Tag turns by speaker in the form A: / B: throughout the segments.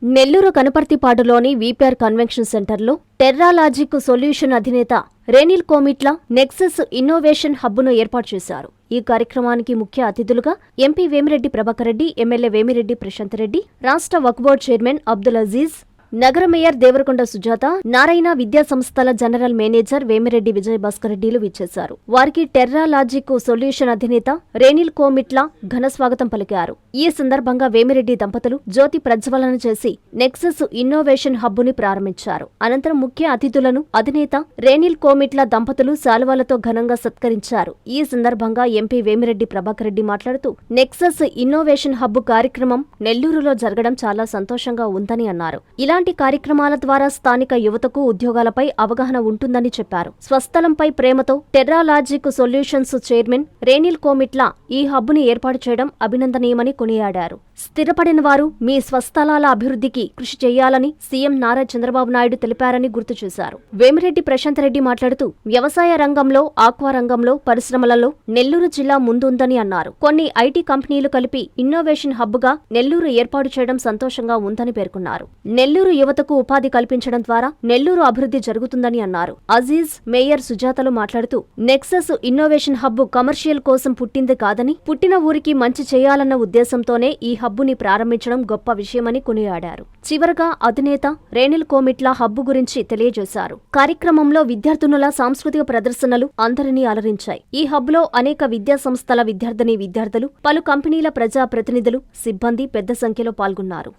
A: Nellore కనపర్తిపాడులోని VPR convention సెంటర్లో టెర్రాలాజిక్ solution అధినేత రేనిల్ కోమిట్ల Nexus innovation హబ్ను ఏర్పాటు చేశారు. ఈ కార్యక్రమానికి ముఖ్య అతిథులుగా ఎంపీ వేమిరెడ్డి ప్రభాకర్ రెడ్డి, ఎమ్మెల్యే వేమిరెడ్డి ప్రశాంత్ రెడ్డి, రాష్ట్ర వక్ఫ్ బోర్డు చైర్మన్ అబ్దుల్ అజీజ్, నగర మేయర్ దేవరకొండ సుజాత, నారాయణ విద్యా సంస్థల జనరల్ మేనేజర్ వేమిరెడ్డి విజయభాస్కర్ రెడ్డిలు విచ్చేశారు. వారికి టెర్రాలాజిక్ సొల్యూషన్ అధినేత రేనిల్ కోమిట్ల ఘన స్వాగతం పలికారు. ఈ సందర్భంగా వేమిరెడ్డి దంపతులు జ్యోతి ప్రజ్వలన చేసి నెక్సస్ ఇన్నోవేషన్ హబ్బుని ప్రారంభించారు. అనంతరం ముఖ్య అతిథులను అధినేత రేనిల్ కోమిట్ల దంపతులు శాలువాలతో ఘనంగా సత్కరించారు. ఈ సందర్భంగా ఎంపీ వేమిరెడ్డి ప్రభాకర్ రెడ్డి మాట్లాడుతూ నెక్సస్ ఇన్నోవేషన్ హబ్ కార్యక్రమం నెల్లూరులో జరగడం చాలా సంతోషంగా ఉందని అన్నారు. ఇలాంటి కార్యక్రమాల ద్వారా స్థానిక యువతకు ఉద్యోగాలపై అవగాహన ఉంటుందని చెప్పారు. స్వస్థలంపై ప్రేమతో టెర్రాలాజిక్ సొల్యూషన్స్ చైర్మన్ రేనిల్ కోమిట్ల ఈ హబ్బుని ఏర్పాటు చేయడం అభినందనీయమని కొనియాడారు. స్థిరపడిన వారు మీ స్వస్థలాల అభివృద్ధికి కృషి చేయాలని సీఎం నారా చంద్రబాబు నాయుడు తెలిపారని గుర్తు చేశారు. వేమిరెడ్డి ప్రశాంత్ రెడ్డి మాట్లాడుతూ వ్యవసాయ రంగంలో, ఆక్వా రంగంలో, పరిశ్రమలలో నెల్లూరు జిల్లా ముందుందని అన్నారు. కొన్ని ఐటీ కంపెనీలు కలిపి ఇన్నోవేషన్ హబ్గా నెల్లూరు ఏర్పాటు చేయడం సంతోషంగా ఉందని పేర్కొన్నారు. నెల్లూరు యువతకు ఉపాధి కల్పించడం ద్వారా నెల్లూరు అభివృద్ధి జరుగుతుందని అన్నారు. అజీజ్, మేయర్ సుజాతలు మాట్లాడుతూ నెక్సస్ ఇన్నోవేషన్ హబ్ కమర్షియల్ కోసం పుట్టింది కాదని, పుట్టిన ఊరికి మంచి చేయాలన్న ఉద్దేశంతోనే ఈ హబ్బుని ప్రారంభించడం గొప్ప విషయమని కొనియాడారు. చివరగా అధినేత రేనిల్ కోమిట్ల హబ్బు గురించి తెలియజేశారు. కార్యక్రమంలో విద్యార్థినుల సాంస్కృతిక ప్రదర్శనలు అందరినీ అలరించాయి. ఈ హబ్లో అనేక విద్యా సంస్థల విద్యార్థులు, పలు కంపెనీల ప్రజా ప్రతినిధులు, సిబ్బంది పెద్ద సంఖ్యలో పాల్గొన్నారు.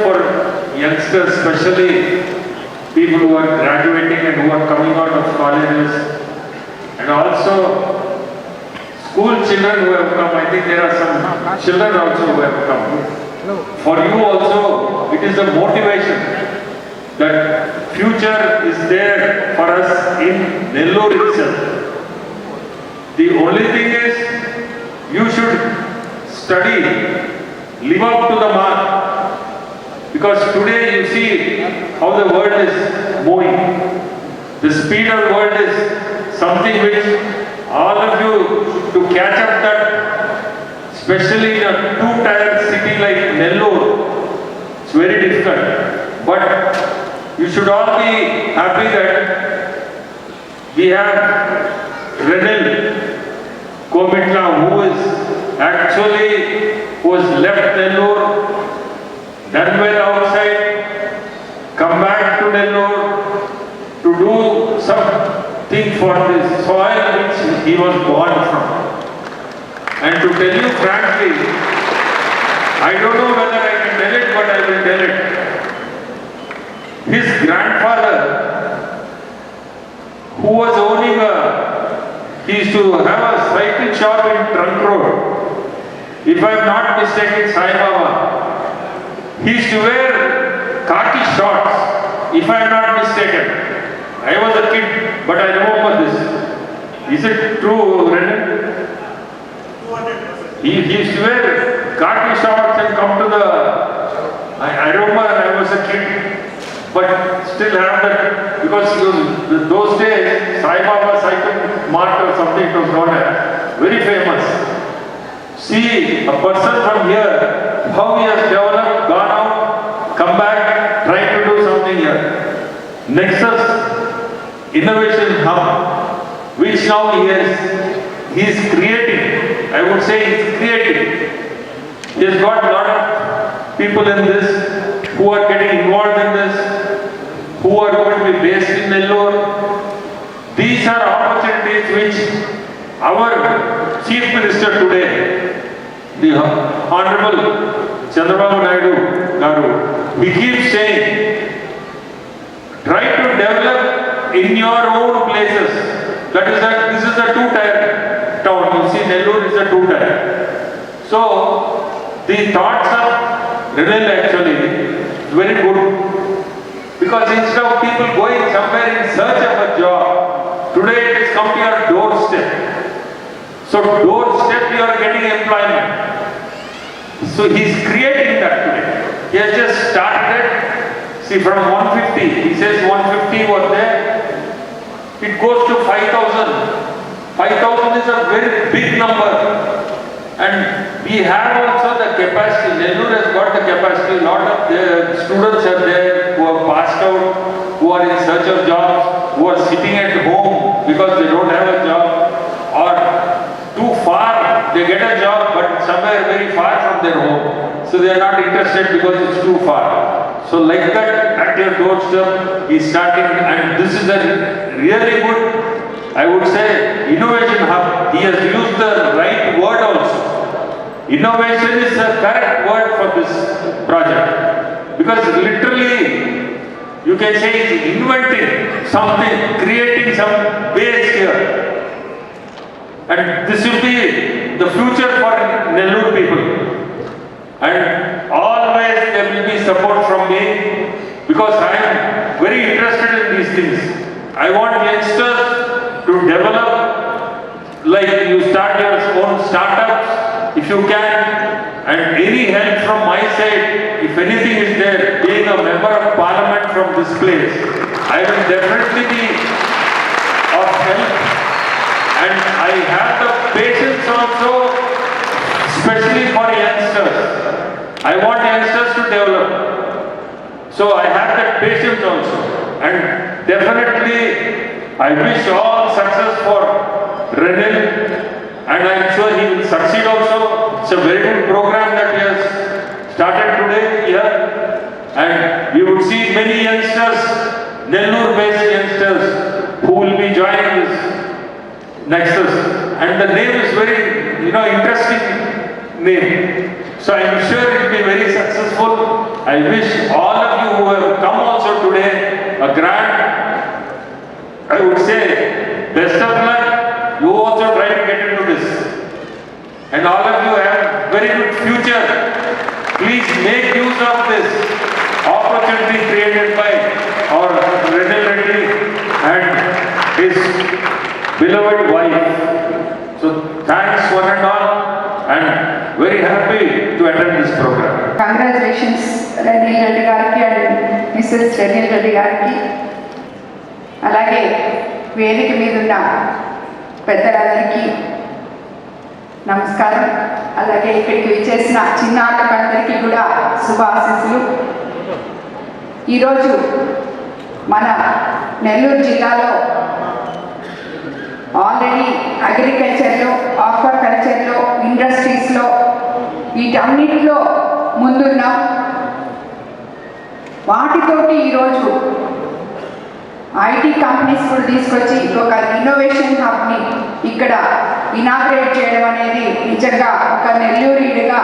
B: For youngsters, especially people who are graduating and who are coming out of colleges, and also school children who have come. I think there are some children also who have come. For you also, it is a motivation that future is there for us in Nellore itself. The only thing is you should study, live up to the mark. Because today you see how the world is moving. The speed of the world is something which all of you to catch up that, especially in a two-tier city like Nellore, it's very difficult. But you should all be happy that we have Renil Komitla, who has left Nellore, done well outside, come back to Nellore to do something for this soil which he was born from. And to tell you frankly, I don't know whether I can tell it, but I will tell it. His grandfather, who was owning he used to have a cycle shop in Trunk Road. If I am not mistaken, Sai Baba. He used to wear khaki shorts, if I am not mistaken. I was a kid, but I remember this. Is it true, Renan? He used to wear khaki shorts and come to the... I remember I was a kid, but still have that, because those days, Sai Baba Cycle Mart or something, it was not very famous. See a person from here, how he has developed, gone out, come back, try to do something here. Nexus Innovation Hub, which now he is creating. I would say he is creating. He has got a lot of people in this who are getting involved in this, who are going to be based in Nellore. These are opportunities which our Chief Minister today, the Honorable Chandrababu Naidu Garu, he keeps saying, try to develop in your own places. This is a two-tier town. You see, Nellore is a two-tier. So, the thoughts of Renil actually is very good. Because instead of people going somewhere in search of a job, today it has come to your doorstep. So doorstep you are getting employment. So he is creating that today. He has just started. See, from 150, he says 150 was there. It goes to 5,000. 5,000 is a very big number. And we have also the capacity. Nellore has got the capacity. Lot of students are there who have passed out, who are in search of jobs, who are sitting at home because they don't have a job, or too far, they get a job but somewhere very far from their home. So they are not interested because it's too far. So like that, at your doorstep, he's starting, and this is a really good, I would say, innovation hub. He has used the right word also. Innovation is the correct word for this project. Because literally, you can say it's inventing something, creating some base here. And this will be the future for Nellore people. And always there will be support from me because I am very interested in these things. I want youngsters to develop, like you start your own startups if you can, and any help from my side, if anything is there, being a member of parliament from this place, I will definitely be of help. And I have the patience also, especially for youngsters. I want youngsters to develop. So I have that patience also. And definitely, I wish all success for Renil. And I am sure he will succeed also. It's a very good program that he has started today here. And we would see many youngsters, Nellore-based youngsters, who will be joining this Nexus. And the name is very, interesting name. So I am sure it will be very successful. I wish all of you who have come also today a grand, I would say, best of luck. You also try to get into this. And all of you have very good future. Please make use of this opportunity created by our Renil Reddy and his beloved wife. So thanks one and all, and very happy to attend this program.
C: Congratulations Renil Reddy గారికి and Mrs. Renil Reddy గారికి. అలాగే వేదిక మీద ఉన్న పెద్దలందరికీ నమస్కారం. అలాగే ఇక్కడికి విచ్చేసిన చిన్నారులందరికీ కూడా శుభాశీస్సులు. ఈరోజు మన నెల్లూరు జిల్లాలో ఆల్రెడీ అగ్రికల్చర్లో, ఆక్వాకల్చర్లో, ఇండస్ట్రీస్లో వీటన్నిటిలో ముందున్నాం. వాటితోటి ఈరోజు ఐటీ కంపెనీస్ కూడా తీసుకొచ్చి ఒక ఇన్నోవేషన్ హబ్ని ఇక్కడ ఇనాగ్రేట్ చేయడం అనేది నిజంగా ఒక నెల్లూరుగా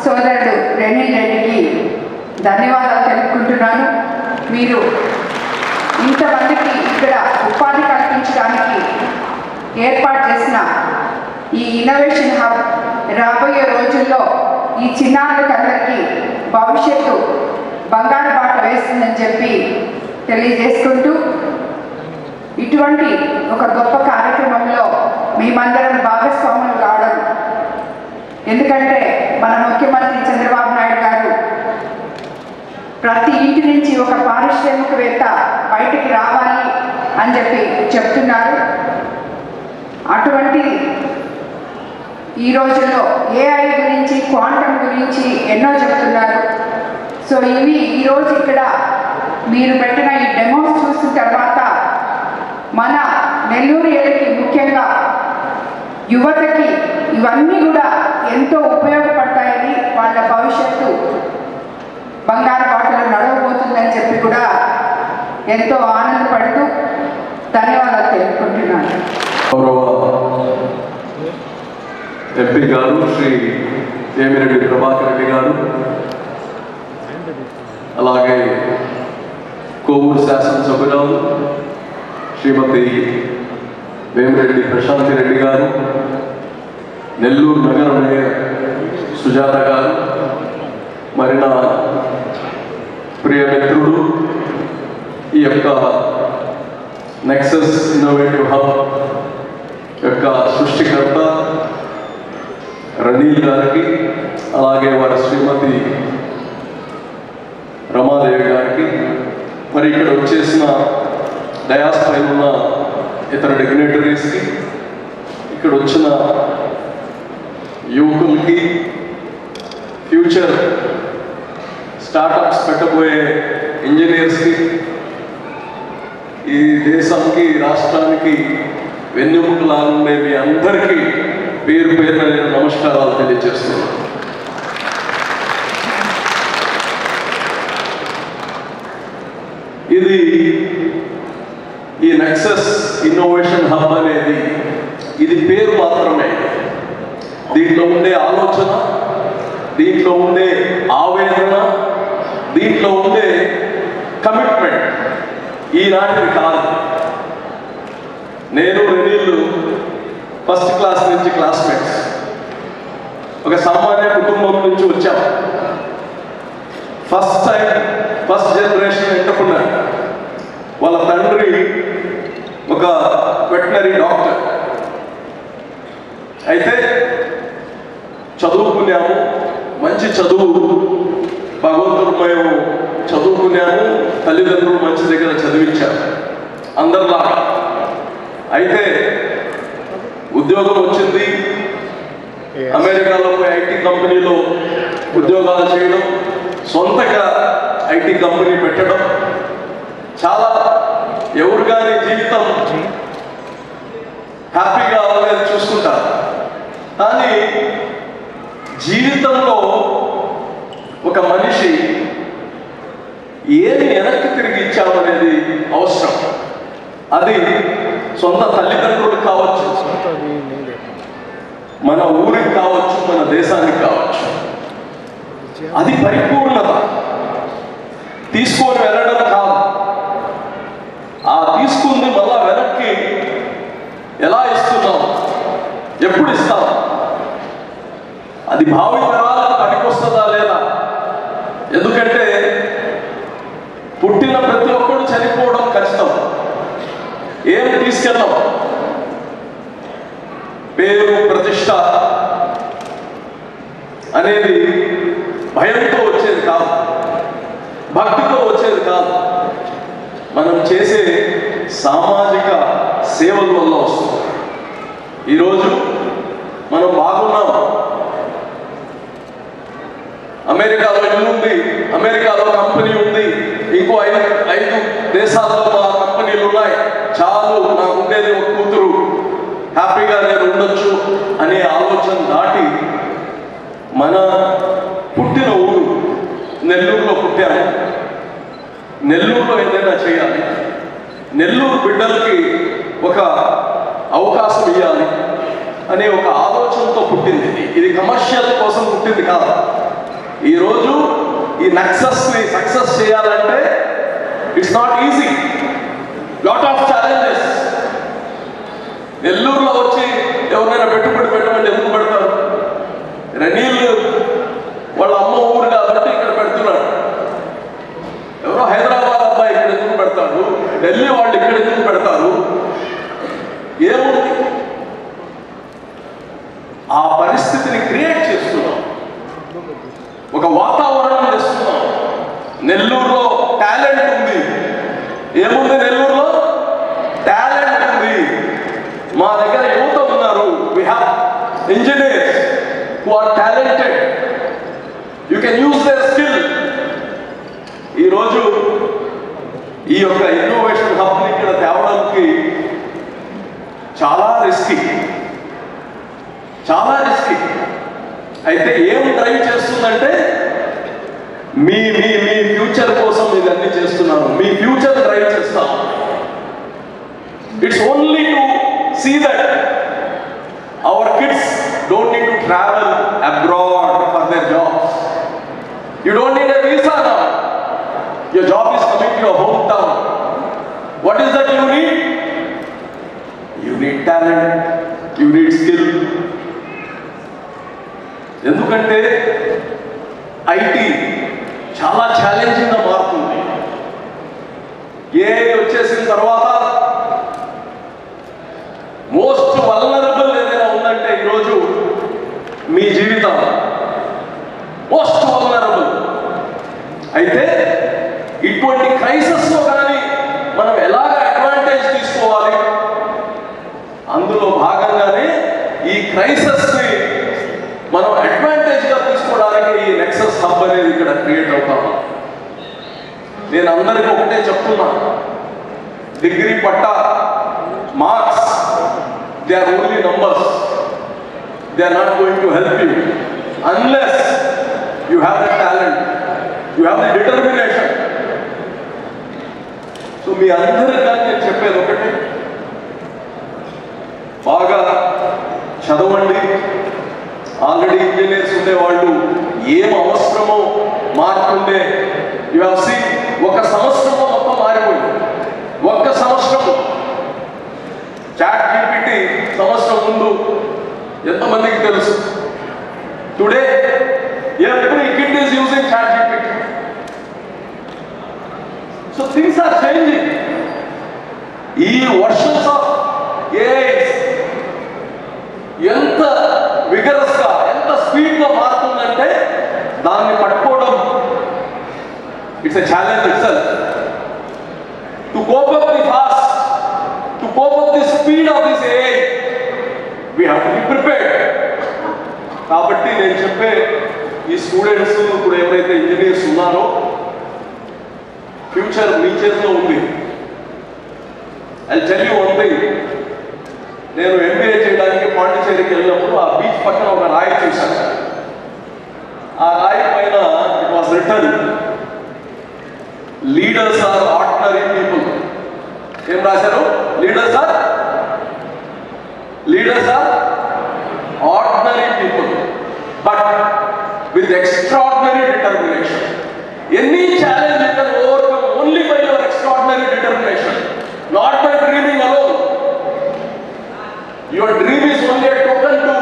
C: సోదరుడు రెనిల్ రెడ్డికి ధన్యవాదాలు తెలుపుకుంటున్నాను. మీరు ఇంతమందికి ఇక్కడ ఉపాధి కల్పించడానికి ఏర్పాటు చేసిన ఈ ఇన్నోవేషన్ హబ్ రాబోయే రోజుల్లో ఈ చిన్నారులందరికీ భవిష్యత్తు బంగారు బాట వేస్తుందని చెప్పి తెలియజేసుకుంటూ, ఇటువంటి ఒక గొప్ప కార్యక్రమంలో మేమందరం భాగస్వాములు కావడం, ఎందుకంటే మన ముఖ్యమంత్రి చంద్రబాబు నాయుడు గారు ప్రతి ఇంటి నుంచి ఒక పారిశ్రామికవేత్త బయటికి రావాలి అని చెప్పి చెప్తున్నారు. అటువంటి ఈ రోజుల్లో ఏఐ గురించి, క్వాంటమ్ గురించి ఎన్నో చెప్తున్నారు. సో ఇవి ఈరోజు ఇక్కడ మీరు పెట్టిన ఈ డెమోస్ చూసిన తర్వాత మన నెల్లూరు ఏరియాకి, ముఖ్యంగా యువతకి ఇవన్నీ కూడా ఎంతో ఉపయోగపడతాయని, వాళ్ళ భవిష్యత్తు బంగారు బాటలో నడవబోతుందని చెప్పి కూడా ఎంతో ఆనందపడుతూ ధన్యవాదాలు తెలుపుకుంటున్నాను.
D: ఎంపీ గారు శ్రీ వేమిరెడ్డి ప్రభాకర్ రెడ్డి గారు, అలాగే కోవూరు శాసనసభ్యురాలు శ్రీమతి వేమిరెడ్డి ప్రశాంతి రెడ్డి గారు, నెల్లూరు నగర మేయర్ సుజాత గారు, మరి నా ప్రియ మిత్రుడు, ఈ యొక్క నెక్సస్ ఇన్నోవేటివ్ హబ్ యొక్క సృష్టికర్త రనీల్ గారికి, అలాగే వారి శ్రీమతి రమాదేవి గారికి, మరి ఇక్కడ వచ్చేసిన డయాస్ పైన ఉన్న ఇతర డిగ్నేటరీస్కి, ఇక్కడ వచ్చిన యువకులకి, ఫ్యూచర్ స్టార్టప్స్ పెట్టబోయే ఇంజనీర్స్కి, ఈ దేశానికి రాష్ట్రానికి వెన్నెముకలా ఉండే మీ అందరికీ పేరు పేరున నేను నమస్కారాలు తెలియజేస్తున్నాను. ఇది ఈ నెక్సస్ ఇన్నోవేషన్ హబ్ అనేది ఇది పేరు మాత్రమే. దీంట్లో ఉండే ఆలోచన, దీంట్లో ఉండే ఆవేదన, దీంట్లో ఉండే కమిట్మెంట్ ఈనాటిది కాదు. నేను రెనీళ్ళు ఫస్ట్ క్లాస్ నుంచి క్లాస్మేట్స్, ఒక సామాన్య కుటుంబం నుంచి వచ్చాం. First generation entrepreneur. వాళ్ళ తండ్రి ఒక వెటనరీ డాక్టర్. అయితే చదువుకున్నాము, మంచి చదువు, భగవంతుడు మేము చదువుకున్నాము, తల్లిదండ్రులు మంచి దగ్గర చదివించారు అందరిలాగా. అయితే ఉద్యోగం వచ్చింది, అమెరికాలో పోయి ఐటీ కంపెనీలో ఉద్యోగాలు చేయడం, సొంతగా ఐటీ కంపెనీ పెట్టడం, చాలా ఎవరు కానీ జీవితం హ్యాపీగా అవ్వలేదు చూసుకుంటారు. కానీ జీవితంలో ఒక మనిషి ఏది వెనక్కి తిరిగి ఇచ్చామనేది అవసరం. అది సొంత తల్లిదండ్రులకు కావచ్చు, మన ఊరికి కావచ్చు, మన దేశానికి కావచ్చు. అది పరిపూర్ణత. తీసుకొని వెళ్ళడం కాదు, ఆ తీసుకుంది మళ్ళా వెనక్కి ఎలా ఇస్తున్నాం, ఎప్పుడు ఇస్తాం, అది భావి తరాలకు పనికొస్తుందా లేదా. ఎందుకంటే పుట్టిన ప్రతి ఒక్కడు చనిపోవడం కష్టం. ఏం తీసుకెళ్ళాం? పేరు, ప్రతిష్ట అనేది భయంతో వచ్చేది కాదు, భక్తితో వచ్చేది కాదు, మనం చేసే సామాజిక సేవల వల్ల వస్తుంది. ఈరోజు మనం బాగున్నాం. అమెరికాలో ఇల్లు ఉంది, అమెరికాలో కంపెనీ ఉంది, ఇంకో ఐదు దేశాల్లో మా కంపెనీలు ఉన్నాయి, చాలు నాకు ఉండేది ఒక కూతురు, హ్యాపీగా నేను ఉండొచ్చు అనే ఆలోచన దాటి మన పుట్టిన ఊరు నెల్లూరులో పుట్టాము, నెల్లూరులో ఏదైనా చేయాలి, నెల్లూరు బిడ్డలకి ఒక అవకాశం ఇవ్వాలి అనే ఒక ఆలోచనతో పుట్టింది. ఇది కమర్షియల్ కోసం పుట్టింది కాదు. ఈరోజు ఈ నెక్సస్ని సక్సెస్ చేయాలంటే it's not easy, lot of challenges. నెల్లూరులో వచ్చి ఎవరైనా పెట్టుబడి పెట్టమంటే ఎందుకు పెడతారు? రెనీళ్ళు వాళ్ళ అమ్మ ఊరు కాబట్టి ఇక్కడ పెడుతున్నాడు. ఎవరో హైదరాబాద్ అబ్బాయి ఇక్కడ ఎందుకు పెడతాడు? ఢిల్లీ వాళ్ళు ఇక్కడ ఎందుకు పెడతారు? ఏముంది? ఆ పరిస్థితిని క్రియేట్ చేస్తున్నాం, ఒక వాతావరణం చేస్తున్నాం. నెల్లూరులో టాలెంట్ ఉంది. ఏముంది నెల్లూరులో? టాలెంట్ ఉంది. మా దగ్గర యువత ఉన్నారు. We have engineers who are talented. You can use their skill. ఈరోజు ఈ యొక్క ఇన్నోవేషన్ హబ్ని ఇక్కడ తేవడానికి చాలా రిస్కీ, చాలా రిస్కీ. అయితే ఏం డ్రైవ్ చేస్తుందంటే మీ మీ మీ ఫ్యూచర్ కోసం ఇదన్నీ చేస్తున్నాను. మీ ఫ్యూచర్ డ్రైవ్ చేస్తాం. It's only to see that our kids don't need to travel abroad for their jobs. You don't need a visa now. Your job is coming to your home town. What is that you need? You need talent, you need skill. ఎందుకంటే IT చాలా ఛాలెంజింగ్గా మారుతుంది. AI వచ్చేసిన తర్వాత most vulnerable ఏదైనా ఉందంటే ఈరోజు మీ జీవితం మోస్ట్ వల్నరబుల్. అయితే ఇటువంటి క్రైసిస్లో కానీ మనం ఎలాగ అడ్వాంటేజ్ తీసుకోవాలి, అందులో భాగంగానే ఈ క్రైసిస్ని మనం అడ్వాంటేజ్గా తీసుకోవడానికి ఈ నెక్సస్ హబ్ అనేది ఇక్కడ క్రియేట్ అవుతాం. నేను అందరికీ ఒకటే చెప్తున్నా, డిగ్రీ పట్టా marks they are only numbers. They are not going to help you unless you have the talent, you have the determination. So మీ అందరికీ నేను చెప్పేది ఒకటి, బాగా చదవండి. ఆల్రెడీ ఇంజనీర్స్ ఉండేవాళ్ళు ఏం అవసరమో మార్పుండే యూ హ్యావ్ సీన్. ఒక సంవత్సరంలో మొత్తం మారిపోయింది. ఒక్క సంవత్సరం చాట్ జీపీటీ సంవత్సరం ముందు ఎంతమందికి తెలుసు? Today every kid is using ChatGPT. So things are changing. ఈ వర్షన్స్ ఆఫ్ ఏఐ ఎంత విగరస్గా, ఎంత స్పీడ్గా మారుతుందంటే దాన్ని పట్టుకోవడం it's a challenge itself. To cope up the fast, to cope up the speed of this AI we have to be prepared. కాబట్టి నేను చెప్పే ఈ స్టూడెంట్స్ ఇప్పుడు ఎవరైతే ఇంజనీర్స్ ఉన్నారో ఫ్యూచర్ మీ చేతిలో ఉంది. I tell you one thing, నేను ఎంబీఏ చేయడానికి పాండిచేరికి వెళ్ళినప్పుడు ఆ బీచ్ పక్కన ఒక రాయి చూశాను. ఆ రాయి పైన it was written, leaders are ordinary people. ఏం రాశారు? Leaders are ordinary people but with extraordinary determination. Any challenge you can overcome only by your extraordinary determination, not by dreaming alone. Your dream is only a token to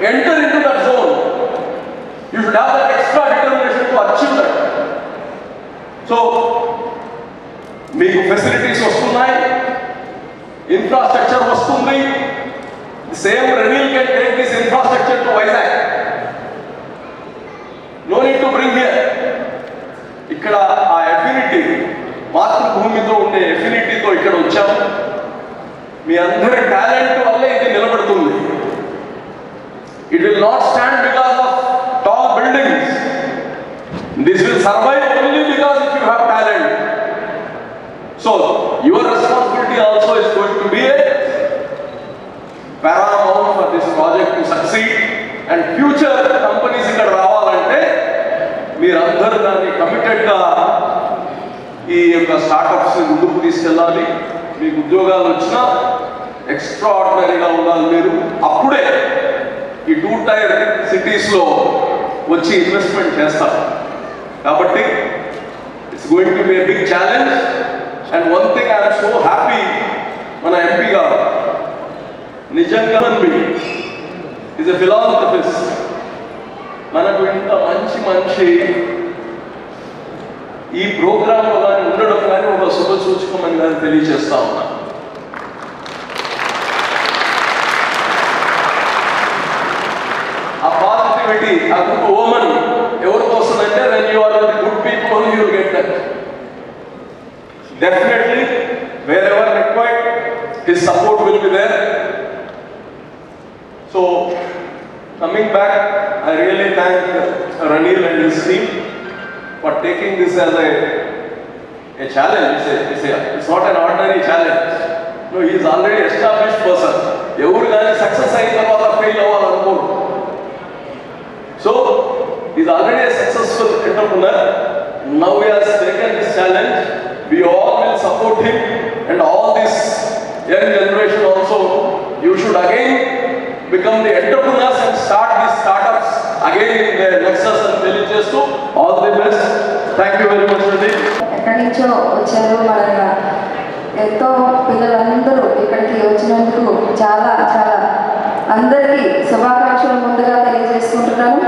D: enter into that zone. You should have that extra determination to achieve that. So, మీకు facilities వస్తున్నాయి, infrastructure వస్తుంది. Same Renil can take this infrastructure to Vizag. No need to bring here. ఇక్కడ ఆ affinity, మాతృభూమితో ఉండే ఎఫినిటీతో ఇక్కడ వచ్చాము. మీ అందరి talent వల్లే ఇది నిలబడుతుంది. It will not stand because of tall buildings. This will survive only because if you have talent. So your responsibility also is going to B A paramount for this project to succeed. And future companies ఇక్కడ రావాలంటే మీరందరూ దాన్ని కమిటెడ్గా ఈ యొక్క startups ముందుకు తీసుకెళ్ళాలి. మీకు ఉద్యోగాలు వచ్చినా ఎక్స్ట్రాఆర్డినరీగా ఉండాలి మీరు. అప్పుడే ఈ 2 టైర్ సిటీస్లో వచ్చి ఇన్వెస్ట్మెంట్ చేస్తారు. కాబట్టి it's going to be a big challenge. And one thing I'm so happy, మన ఎంపీ గారు నిజంగా ఈజ్ ఎ ఫిలాసఫిస్ట్. మనకు ఇంత మంచి మనిషి ఈ ప్రోగ్రాంలో కానీ ఉండడం కానీ ఒక శుభ సూచకమని కానీ తెలియజేస్తా ఉన్నా. ఆ పాజిటివిటీ, ఆ గుడ్ ఓమన్ ఎవరికి వస్తుందంటే when you are with good people you get that. Definitely wherever required his support will be there. So coming back, I really thank Ranil and his team for taking this as a challenge. It's not an ordinary challenge. No, he is already established person. Every guy success అయిన తర్వాత fail అవ్వాలనుకోరు. So he is already a successful entrepreneur. Now he has taken this challenge. We all will support him, and all this young generation also, you should again become the entrepreneurs and start these startups again in the Nexus and villages too. All the best. Thank you very much, Ranil.
C: ఎక్కడి నుంచో వచ్చారు. మన ఎంతో పిల్లలందరూ ఇక్కడికి వచ్చినందుకు చాలా చాలా అందరికీ శుభాకాంక్షలు ముందుగా తెలియజేసుకుంటున్నాను.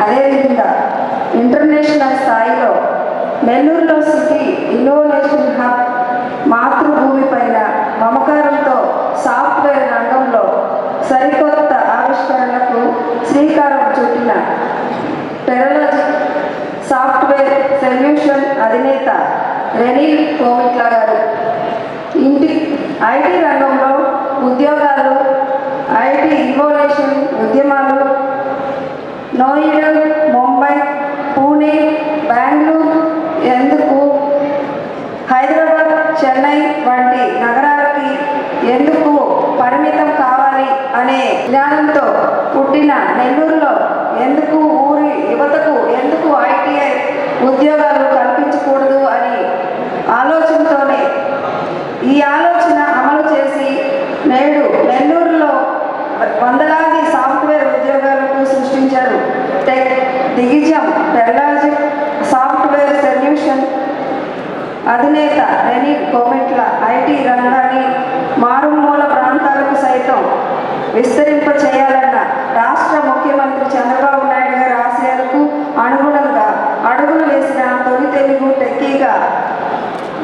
C: అదేవిధంగా ఇంటర్నేషనల్ స్థాయిలో నెల్లూరులో సిటీ ఇన్నోవేషన్ హబ్ మాతృభూమి పైన మమకారంతో సాఫ్ట్వేర్ రంగంలో సరికొత్త ఆవిష్కరణలకు శ్రీకారం చుట్టిన టెర్రాలాజిక్ సాఫ్ట్వేర్ సొల్యూషన్ అధినేత రెనిల్ కోమిట్ల గారు ఐటీ రంగంలో ఉద్యోగాలు, ఐటీ ఇన్నోవేషన్ ఉద్యమాలు నోయిడా, ముంబై, పూణే, బెంగళూరు ఎందుకు జ్ఞానంతో పుట్టిన నెల్లూరులో ఎందుకు ఊరి యువతకు ఎందుకు ఐటీఐ ఉద్యోగాలు కల్పించకూడదు అని ఆలోచనతోనే ఈ ఆలోచన అమలు చేసి నేడు నెల్లూరులో వందలాది సాఫ్ట్వేర్ ఉద్యోగాలకు సృష్టించారు. టెక్ దిగ్గజం టెర్రాలజిక్ సాఫ్ట్వేర్ సొల్యూషన్ అధినేత రెనిల్ కోమిట్ల ఐటీ రంగాన్ని మారుమూల ప్రాంతాలకు సైతం విస్తరింప చేయాలన్న రాష్ట్ర ముఖ్యమంత్రి చంద్రబాబు నాయుడు గారి ఆశయాలకు అనుగుణంగా అడుగులు వేసిన తొలి తెలుగు టెక్కీగా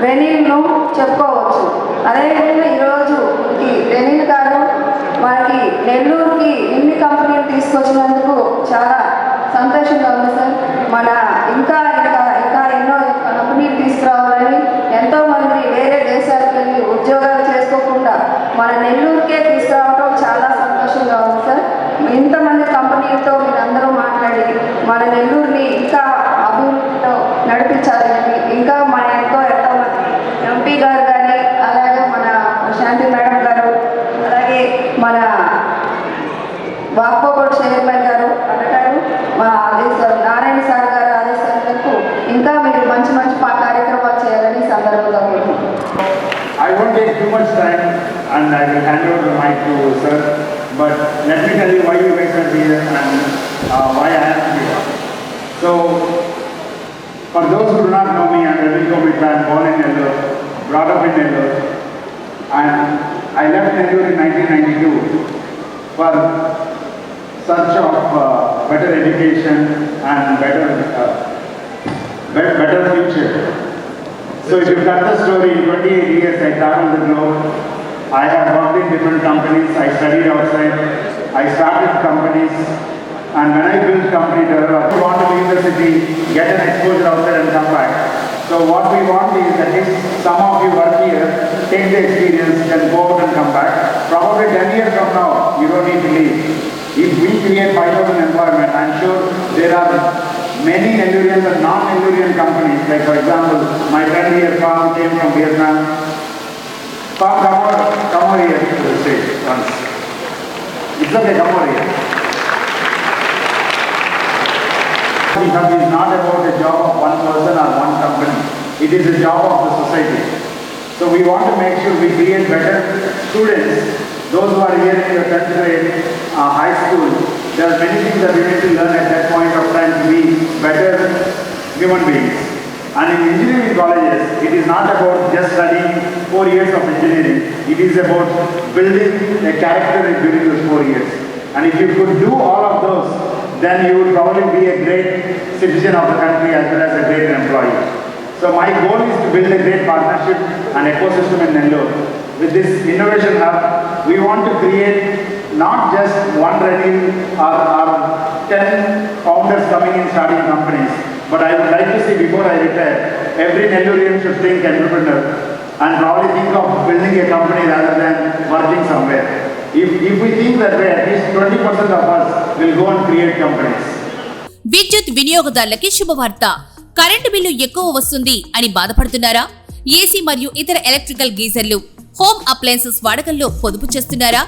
C: రెనిల్ను చెప్పుకోవచ్చు. అదేవిధంగా ఈరోజు రెనిల్ గారు మనకి నెల్లూరుకి ఇన్ని కంపెనీలు తీసుకొచ్చినందుకు చాలా సంతోషంగా ఉంది సార్. మన ఇంకా ఎన్నో కంపెనీలు తీసుకురావాలని, ఎంతోమంది వేరే దేశాలకు వెళ్ళి ఉద్యోగాలు చేసుకోకుండా మన నెల్లూరుకే తీసుకురావడం చాలా సంతోషంగా ఉంది సార్. ఇంతమంది కంపెనీలతో మీరందరూ మాట్లాడి మన నెల్లూరుని ఇంకా అభివృద్ధితో నడిపించాలని, ఇంకా మన ఎంతోమంది ఎంపీ గారు కానీ, అలాగే మన శాంతి మేడం గారు, అలాగే మన వాకో బోర్డు చైర్మన్ గారు అన్నగారు, మా ఆదేశాలు నారాయణ సార్ గారు ఆదేశాలకు ఇంకా మీరు మంచి మంచి కార్యక్రమాలు చేయాలని సందర్భంగా
E: I won't take too much time and I will hand over the mic to sir, but let me tell you why you guys are here and why I am here. So, for those who do not know me, I am Renil Komitla. I am born in Nellore, brought up in Nellore, and I left Nellore in 1992 for search of better education and better future. So if you cut the story, in 28 years I traveled the globe. I have worked in different companies. I studied outside. I started companies. And when I built company, I want to leave the city, get an exposure outside and come back. So what we want is at least some of you work here, take the experience, then go out and come back. Probably 10 years from now, you don't need to leave. If we create 5,000 employment, I'm sure there are many Nellurian and non-Nellurian companies. Like for example, my friend here, Farm, came from Vietnam. Farm, come over here to the stage once. It's okay, come over here. Because it's not about a job of one person or one company. It is a job of the society. So we want to make sure we create better students. Those who are here in your 10th grade, high school, there are many things that we need to learn at that point of time to be better human beings. And in engineering colleges, it is not about just studying 4 years of engineering. It is about building a character during those 4 years. And if you could do all of those, then you would probably be a great citizen of the country as well as a great employee. So my goal is to build a great partnership and ecosystem in Nellore. With this innovation hub, we want to create not just one Renil or 10 founders coming in starting companies, but I would like to see before I retire, every Nellurian should think entrepreneur and probably think of building a company rather than working somewhere. If we think that way, at least 20% of us will go and create companies.
F: విద్యుత్ వినియోగదారులకి శుభవార్త. Current bill ఎక్కువ వస్తుంది అని బాధపడుతున్నారా? AC మరియు ఇతర electrical గీజర్లు, home appliances వాడకంలో పొదుపు చేస్తున్నారా?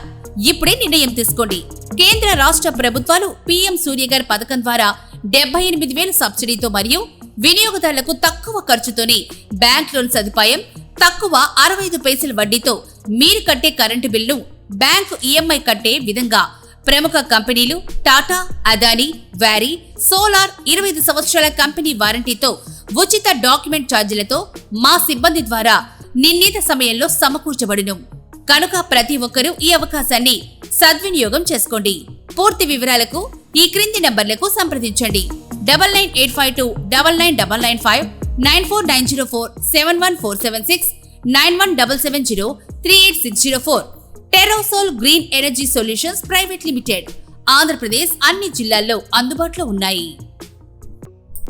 F: ఇప్పుడే నిర్ణయం తీసుకోండి. కేంద్ర రాష్ట్ర ప్రభుత్వాలు పీఎం సూర్యఘర్ పథకం ద్వారా 78,000 సబ్సిడీతో మరియు వినియోగదారులకు తక్కువ ఖర్చుతోనే బ్యాంక్ లోన్ సదుపాయం, తక్కువ 65 పైసల వడ్డీతో మీరు కట్టే కరెంటు బిల్లును బ్యాంకు ఈఎంఐ కట్టే విధంగా ప్రముఖ కంపెనీలు టాటా, అదానీ, వారీ, సోలార్ 25 సంవత్సరాల కంపెనీ వారంటీతో ఉచిత డాక్యుమెంట్ ఛార్జీలతో మా సిబ్బంది ద్వారా నిర్ణీత సమయంలో సమకూర్చబడును. కనుక ప్రతి ఒక్కరూ ఈ అవకాశాన్ని సద్వినియోగం చేసుకోండి. పూర్తి వివరాలకు ఈ క్రింది నంబర్లకు సంప్రదించండి. 9985299995, 9490471476, 9177038604. Terosol green energy solutions private limited. Andhra Pradesh అన్ని జిల్లాల్లో అందుబాటులో ఉన్నాయి.